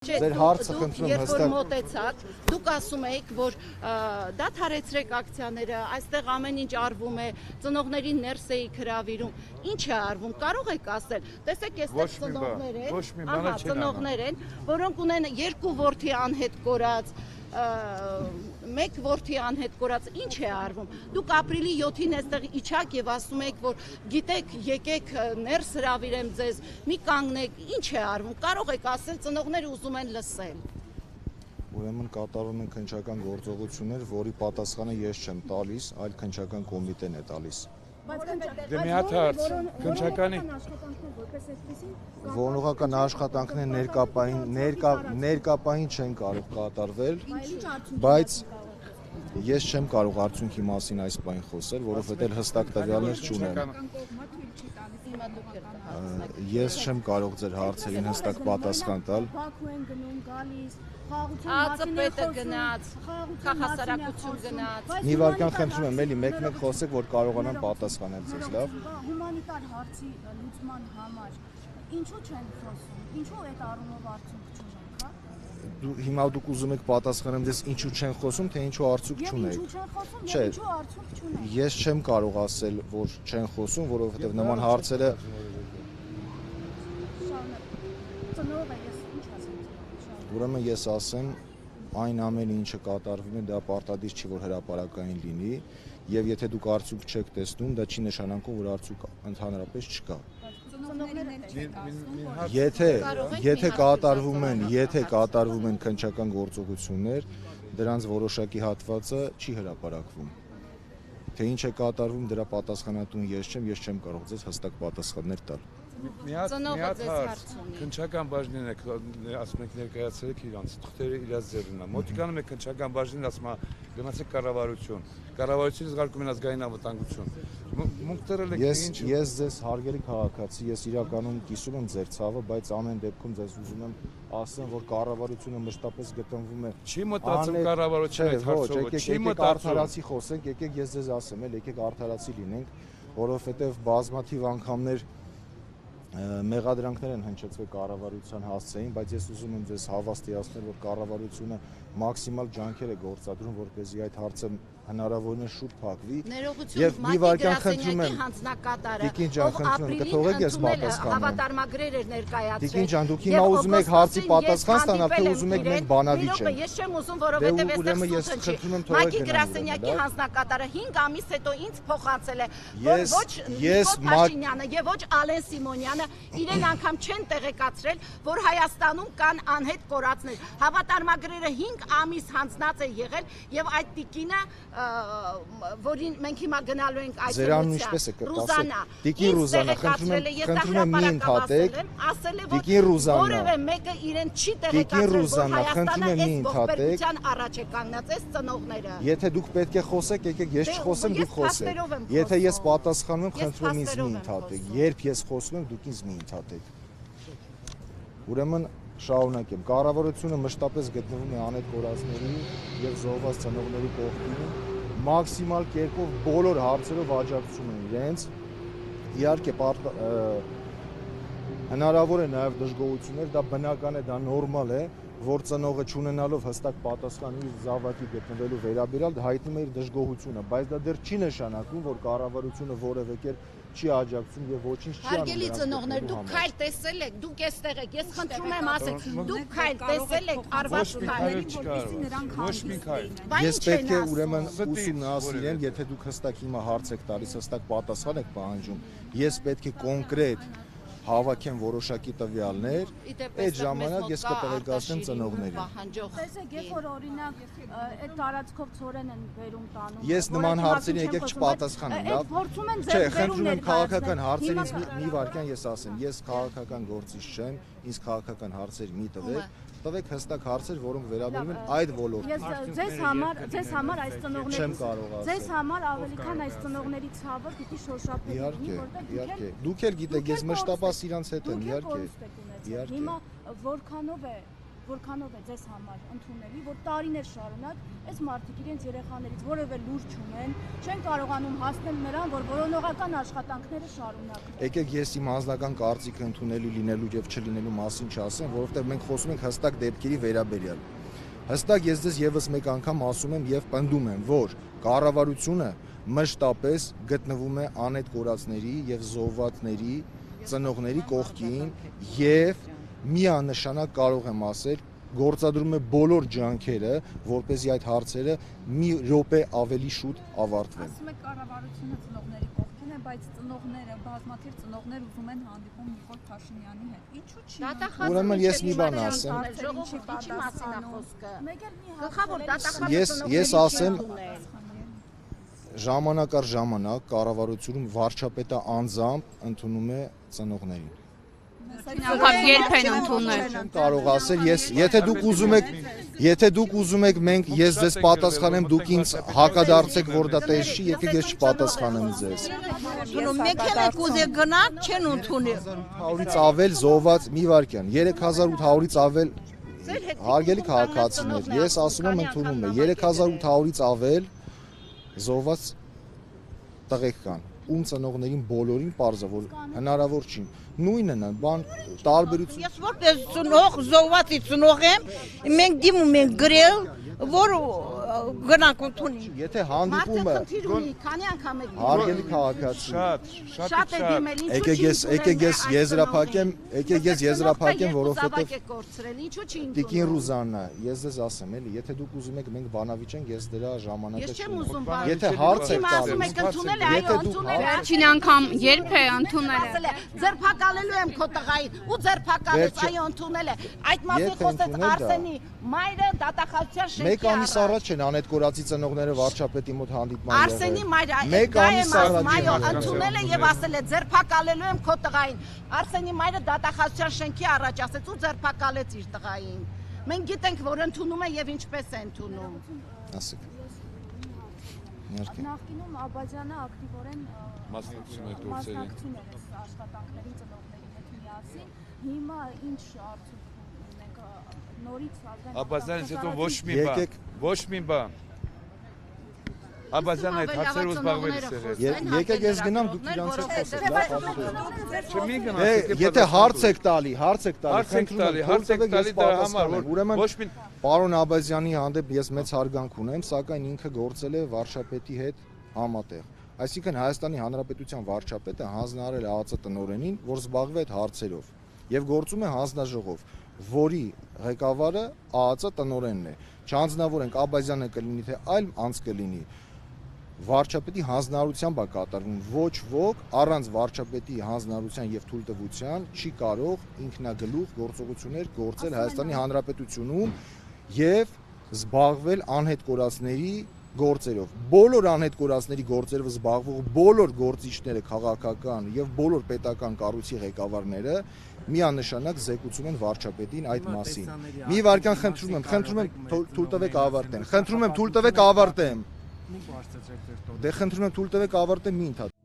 Ձեր հարցը Դուք խնդրում եմ երբ որ հստակ մոտեցաք, դուք ասում եք, որ դադարեցրեք ակցիաները, այստեղ ամեն ինչ արվում է, ծնողներին ներս էիք հրավիրում։ Ինչ է արվում, կարող եք ասել։ Տեսեք, այստեղ ծնողներ են, որոնք ունեն 2 որդի անհետ կորած, 1 որդի անհետ կորած, ինչ է արվում։ Դուք ապրիլի 7-ին այստեղ իջաք եւ ասում եք, որ գիտեք, եկեք ներս հրավիրեմ ձեզ, մի կանգնեք, ինչ է արվում։ Կարող եք ասել, ծնողները ուզում են լսել։ Ուրեմն կատարում են քննչական գործողություններ, որի պատասխանը ես չեմ տալիս, այլ քննչական կոմիտեն է տալիս։ Դե մի հատ հարց, քննչականի Որոնողական աշխատանքներ ներկապային չեն կարող կատարվել, բայց ես չեմ կարող արդյունքի մասին այս բան խոսել, որովհետև հստակ տվյալներ չունեմ։ Ես չեմ կարող ձեր հարցերին հստակ պատասխան տալ։ Ածպետը գնաց, քաղաքասարակություն գնաց։ Մի վարքան խնդրում եմ, էլի մեկ-մեկ խոսեք, որ կարողանամ պատասխանել ձեզ, լավ։ Հումանիտար հարցի լուծման համար ինչու չեն խոսում, ինչու այդ առումով արդյունք չունենք, հա։ Հիմա դուք ուզում եք պատասխանեմ ձեզ ինչու չեն խոսում, թե ինչու արդյունք չունեք։ Ինչու չեն խոսում, եւ ինչու արդյունք չունենք։ Ես չեմ կարող ասել, որ չեն խոսում, որովհետև նման հարցերը Ուրեմն ես ասեմ, այն ամենը ինչը կատարվում է, դա պարտադիր չի, որ հրապարակային լինի, եւ եթե դուք արդյունք չեք տեսնում, դա չի նշանակում, որ արդյունք ընդհանրապես չկա։ Եթե կատարվում են քննչական գործողություններ, դրանց որոշակի հատվածը չի հրապարակվում։ Թե ինչ է կատարվում, դրա պատասխանատուն ես չեմ կարող ձեզ հստակ պատասխաններ տալ։ Մի հատ հարց, քննչական բաժնին եք, ասում եք ներկայացրեք իրանց, թղթերը իրաց ձեռնն է։ Մոտիկանում եք քննչական բաժնին, ասում է գնացեք կառավարություն, կառավարությունից զարգում են ազգային անվտանգություն։ Մունք դրել եք ինչ։ Ես ձեզ հարգելի քաղաքացի, ես իրականում կիսում եմ ձեր ցավը, բայց ամեն դեպքում ձեզ ուզում եմ ասեմ, որ կառավարությունը մշտապես գտնվում է։ Չի մտածում կառավարությունը այդ հարցով, չի մտածում։ Արդարացի խոսենք, եկեք ես ձեզ ասեմ, եկեք արդարացի լինենք, որովհետև բազմաթիվ անգամներ մեղադրանքներ են հնչեցվել կառավարության հասցեին, բայց ես ուզում եմ ձեզ հավաստիացնել, որ կառավարությունը մաքսիմալ ջանքեր է գործադրում, որպեսզի այդ հարցը հնարավորինս շուտ փակվի։ Եվ մի վարքան խնդրում եմ հանձնակատարը, ով ապրիլին հավատարմագրեր էր ներկայացրել։ Տիկին ջան, դուք հիմա ուզում եք հարցի պատասխան ստանալ, թե ուզում եք մենք բանավիճ ենք։ Ես չեմ ուզում, որովհետև այստեղ սուտ չի։ Մակի Գրասենյակի հանձնակատարը 5 ամիս հետո ինձ փոխանցել է, ոչ Փաշինյանը եւ ոչ Ալեն Սիմոնյանը իրեն անգամ չեն տեղեկացրել, որ Հայաստանում կան անհետ կորածներ։ Հավատարմագրերը 5 ամիս հանձնած է եղել եւ այդ տիկինը, որին մենք հիմա գնալու ենք այցելության, Ռուզանա, Տիկին Ռուզանա, խնդրում եմ մի ընդհատեք, Տիկին Ռուզանա, որևէ մեկը իրեն չի տեղեկացրել, որ Հայաստանը այս ողբերգության առաջ է կանգնած, այս ծնողները։ Եթե դուք պետք է խոսեք, եկեք ես չխոսեմ, դուք խոսեք։ Եթե ես պատասխանում եմ, խնդրում եմ ինձ մի ընդհատեք։ Երբ ես խոսում եմ, դուք ինձ մի ընդհատեք։ Ուրեմն շարունակեմ։ Կառավարությունը մշտապես գտնվում է անհետ կորածների եւ զոհված ծնողների կողքին, մաքսիմալ կերպով բոլոր հարցերով աջակցում են իրենց։ Իհարկե հնարավոր է նաեւ դժգոհություններ, դա բնական է, դա նորմալ է, որ ծնողը չունենալով հստակ պատասխան իր զավակի գտնվելու վերաբերյալ հայտնում է իր դժգոհությունը, բայց դա դեռ չի նշանակում, որ կառավարությունը որևէ կերպ չի աջակցում եւ ոչինչ չի անում։ Հարգելի ծնողներ, դուք քայլ տեսել եք, դուք այստեղ եք, ես խնդրում եմ ասեք, դուք քայլ տեսել եք արված քայլերին, որպեսզի նրանք հանդիպեն։ Ես պետք է ուրեմն ուսումնասիրեմ, եթե դուք հստակ հիմա հարց եք տալիս, հստակ պատասխան եք պահանջում, ես պետք է կոնկրետ հավաքեմ որոշակի տվյալներ, այդ ժամանակ ես կտեղեկացնեմ ծնողներին։ Տեսեք, երբ որ օրինակ այդ տարածքով ծորեն են բերում տանում։ Ես նման հարցերին եկեք չպատասխանեմ, լավ։ Փորձում են Չէ, ձեր խնդրում եմ քաղաքական հարցերից մի վարքյան ես ասեմ, ես քաղաքական գործիչ չեմ, ինձ քաղաքական հարցեր մի տվեք հստակ հարցեր, որոնք վերաբերում են այդ ոլորտին։ Ձեզ համար այս ծնողների չեմ կարող ասել։ Ձեզ համար ավելի քան այս ծնողների ցավը պիտի շոշափել լինի, Իհարկե, դուք էլ գիտեք, ես մշտապես իրանց հետ եմ, իհարկե։ Հիմա որքանով է որքանով է ձեզ համար ընդունելի, որ տարիներ շարունակ այս մարդիկ իրենց երեխաներից որևէ լուր չունեն, չեն կարողանում հասնել նրան, որ որոնողական աշխատանքները շարունակեն։ Եկեք ես իմ անձնական կարծիքը ընդունելու լինելու եւ չլինելու մասին չասեմ, որովհետեւ մենք խոսում ենք հստակ դեպքերի վերաբերյալ։ Հստակ ես ձեզ եւս մեկ անգամ ասում եմ եւ պնդում եմ, որ կառավարությունը մշտապես գտնվում է անհետ կորածների եւ զոհվածների ծնողների կողքին եւ միանշանակ կարող եմ ասել գործադրում է բոլոր ջանքերը, որպեսզի այդ հարցերը մի րոպե ավելի շուտ ավարտվեն։ Ասում եք կառավարությունը ծնողների կողքին է, բայց ծնողները, բազմաթիվ ծնողներ ուզում են հանդիպում Նիկոլ Փաշինյանի հետ։ Ինչու՞ չի։ Ուրեմն ես մի բան ասեմ։ Ժողովրդի մասին է խոսքը։ Մեկ էլ մի Գլխավոր դատախազը Ես ասեմ ժամանակ առ ժամանակ կառավարությունում վարչապետը անձամբ ընդունում է ծնողներին։ Երբ են ընդունել։ Չեմ կարող ասել, եթե դուք ուզում եք մենք ես ձեզ պատասխանեմ, դուք ինձ հակադարձեք, որ դա տես չի, եկեք ես չպատասխանեմ ձեզ։ Մեկ եք ուզեք գնալ, չեն ընդունել։ 800-ից ավել զոհված մի վարքյան, 3800-ից ավել հարգելի քաղաքացիներ, ես ասում եմ ընդունում է, 3800-ից ավել զոհված տղեկ կան, ում ծնողներին բոլորին պարզ է, որ հնարավոր չի։ Նույնն է, բան տարբերություն։ Ես որպես ծնող, զոհվածի ծնող եմ, մենք դիմում ենք գրել, որ գնանք ընդունենք։ Եթե հանդիպումը քանի անգամ եք հարգելի քաղաքացի, շատ է դիմել, եկեք ես եզրափակեմ, որովհետև կորցրել, ինչու չի Տիկին Ռուզաննա, ես ձեզ ասեմ, էլի, եթե դուք ուզում եք մենք բանավիճենք, ես դրա ժամանակը չեմ ուզում չունեմ։ Եթե հարց եք ասում եք ընդունել է, այո, ընդունել է։ Վերջին անգամ երբ է ընդունել։ Ձերբակալելու եմ քո տղային ու ձերբակալեց, այո, ընդունել է։ Այդ մասին խոսեց Արսենի մայրը դատախազության շենքի Մեկ ամիս առաջ են անհետ կորածի ծնողները վարչապետի մոտ հանդիպման եղել։ Արսենի մայրը Մեկ ամիս առաջ այո, ընդունել է եւ ասել է ձերբակալելու եմ քո տղային։ Արսենի մայրը դատախազության շենքի առաջ ասեց ու ձերբակալեց իր տղային։ Մենք գիտենք, որ ընդունում է եւ ինչպես է ընդունում։ Ասեք։ Ներքին։ Նախկինում Աբազյանը ակտիվորեն Մասնակցում է գործերի։ մասնակցում էր այս աշխատանքներին ծնողների հետ միասին։ Հիմա ինչ արդյունք ունենք նորից ազգային Աբազյանից հետո ոչ մի բան։ Աբազյանը այդ հարցերով զբաղվելիս եղել։ Եկեք ես գնամ, դուք իրանց հետ խոսեք, լավ, Չմի գնացեք։ Եթե հարց եք տալի, հարց եք տալի դրա համար, որ ուրեմն ոչ մի պարոն Աբազյանի հանդեպ ես մեծ հարգանք ունեմ, սակայն ինքը գործել է վարչապետի հետ համատեղ։ Այսինքն Հայաստանի Հանրապետության վարչապետը հանձնարարել է ԱԱԾ տնօրենին, որ զբաղվի այդ հարցերով եւ գործում է հանձնաժողով, որի ղեկավարը ԱԱԾ տնօրենն է։ Չանձնավորենք Աբազյանը կլինի թե այլ անձ կլինի։ Վարչապետի հանձնարարությամբ է կատարվում, ոչ ոք առանց վարչապետի հանձնարարության եւ թույլտվության չի կարող ինքնագլուխ գործողություններ գործել Հայաստանի Հանրապետությունում եւ զբաղվել անհետ կորածների գործերով։ Բոլոր անհետ կորածների գործերով զբաղվող բոլոր գործիչները քաղաքական եւ բոլոր պետական կառույցի ղեկավարները միանշանակ զեկուցում են վարչապետին այդ մասին։ Մի վարքան խնդրում եմ թույլ տվեք ավարտեմ։ Խնդրում եմ թույլ տվեք ավարտեմ։ Դե խնդրում եմ թույլ տվեք ավարտեմ մի ընդհատ